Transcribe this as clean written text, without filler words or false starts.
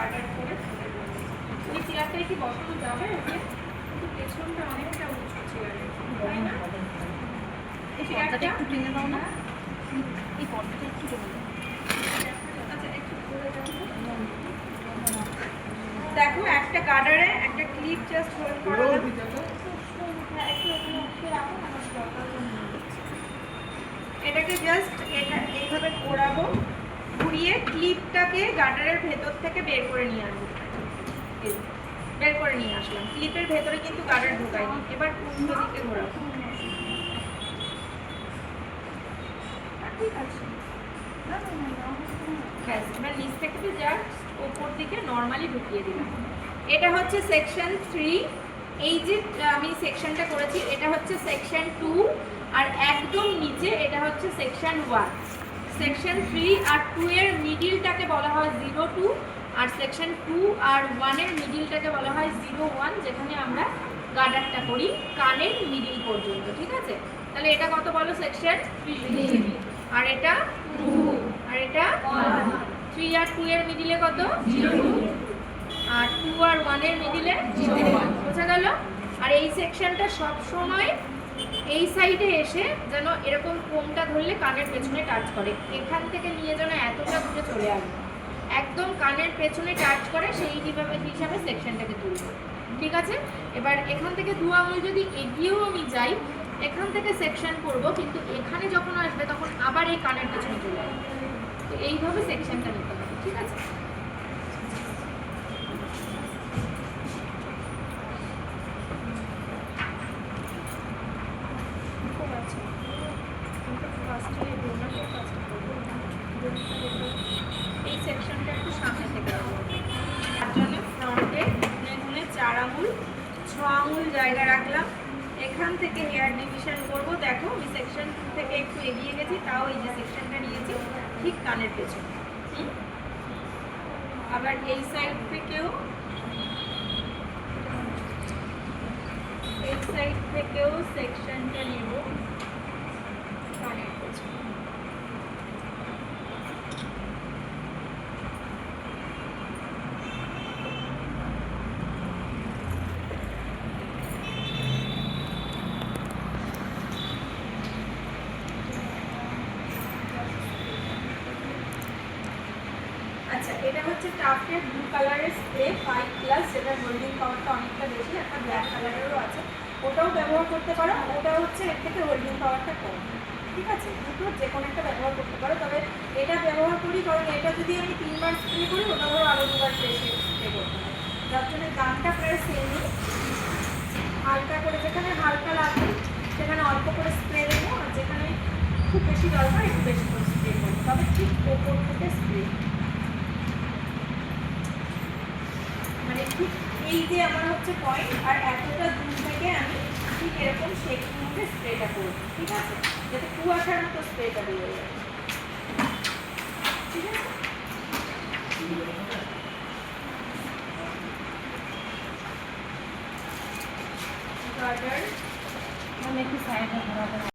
গার্ডার করে ওই চেয়ারটাই কি বসানো যাবে? ওকে কিন্তু পেছনটা অনেকটা উঁচু চেয়ারে, তাই না? এই চেয়ারটা একটু টেনে দাও না, এই পর্দাটা একটু টেনে দাও। আচ্ছা একটু ঘুরে যাও। দেখো একটা গার্ডারে একটা ক্লিপ জাস্ট হোল্ড করা, এটাকে জাস্ট এটা এইভাবে ঘোরাবো, ঘুরিয়ে ক্লিপটাকে গার্ডারের ভেতর থেকে বের করে নিয়ে আসবো। বের করে নিয়ে আসলাম, ক্লিপের ভেতরে কিন্তু গার্ডার ঢোকায়নি। এবার উল্টো দিকে ঘোরাবো, ঠিক আছে। ব্যাস, এবার নিচ থেকে তো জাস্ট ওপর দিকে নর্মালি ঢুকিয়ে দিলাম। এটা হচ্ছে সেকশন 3। এই যে আমি সেকশনটা করেছি এটা হচ্ছে সেকশন 2, আর একদম নিচে এটা হচ্ছে সেকশন 1। সেকশন 3 আর 2 এর মিডিলটাকে বলা হয় 02, আর সেকশন 2 আর 1 এর মিডিলটাকে বলা হয় 01, যেখানে আমরা গার্ডারটা করি কানের মিডিল পর্যন্ত, ঠিক আছে? তাহলে এটা কত বলো? সেকশন 3। আর এটা 2, আর এটা 1। 3 আর 2 এর মিডিলে কত? 02, আর 2 আর 1 এর মিডিলে 01। বোঝা গেল? আর এই সেকশনটা সব সময় এই সাইডে এসে যেন এরকম কোমটা ধরলে কানের পেছনে টাচ করে, এখান থেকে নিয়ে যেন এতটা দূরে চলে আসবে, একদম কানের পেছনে টাচ করে, সেই হিসাবে সেকশনটাকে তুলব, ঠিক আছে? এবার এখান থেকে 2 আঙুল যদি এগিয়েও আমি যাই, এখান থেকে সেকশন করব, কিন্তু এখানে যখন আসবে তখন আবার এই কানের পেছনে চলে আসবে। তো এইভাবে সেকশনটা নিতে হবে, ঠিক আছে? এই সেকশনটা একটু সামনে থেকে তার জন্য ফ্রন্টে ধরে 4 আঙুল 6 আঙুল জায়গা রাখলাম। এখান থেকে হেয়ার ডিভিশন করব। দেখো আমি সেকশন 2 থেকে একটু এগিয়ে গেছি, তাও এই যে সেকশনটা নিয়েছি ঠিক কানের পেছনে। আবার এই সাইড থেকেও সেকশনটা নিব কানের পেছনে। আচ্ছা, এটা হচ্ছে টাফটের ব্লু কালারের স্প্রে 5+, যেটা হোল্ডিং পাওয়ারটা অনেকটা বেশি। একটা ব্ল্যাক কালারেরও আছে, ওটাও ব্যবহার করতে পারো। ওটা হচ্ছে এর থেকে হোল্ডিং পাওয়ারটা কম, ঠিক আছে? দুটো যে কোনো একটা ব্যবহার করতে পারো, তবে এটা ব্যবহার করি কারণ এটা যদি আমি 3 বার স্প্রে করি, ওটা ধরো আরও 2 বার স্প্রে করতে হয়, যার জন্য দামটা প্রায় সেমই। হালকা করে, যেখানে হালকা লাগবে সেখানে অল্প করে স্প্রে দেবো, আর যেখানে খুব বেশি দরকার একটু বেশি করে স্প্রে করবো, তবে ঠিক ওপর থেকে স্প্রে, মানে ঠিক এই যে আমার হচ্ছে পয়েন্ট, আর এতটা দূর থেকে আমি ঠিক এরকম শেপের মধ্যে স্প্রেটা করব, ঠিক আছে? যাতে কুয়াশার মতো স্প্রেটা দিয়ে যায়, ঠিক আছে? গার্ডার আমি একটু সাইডে ঘোরাবো।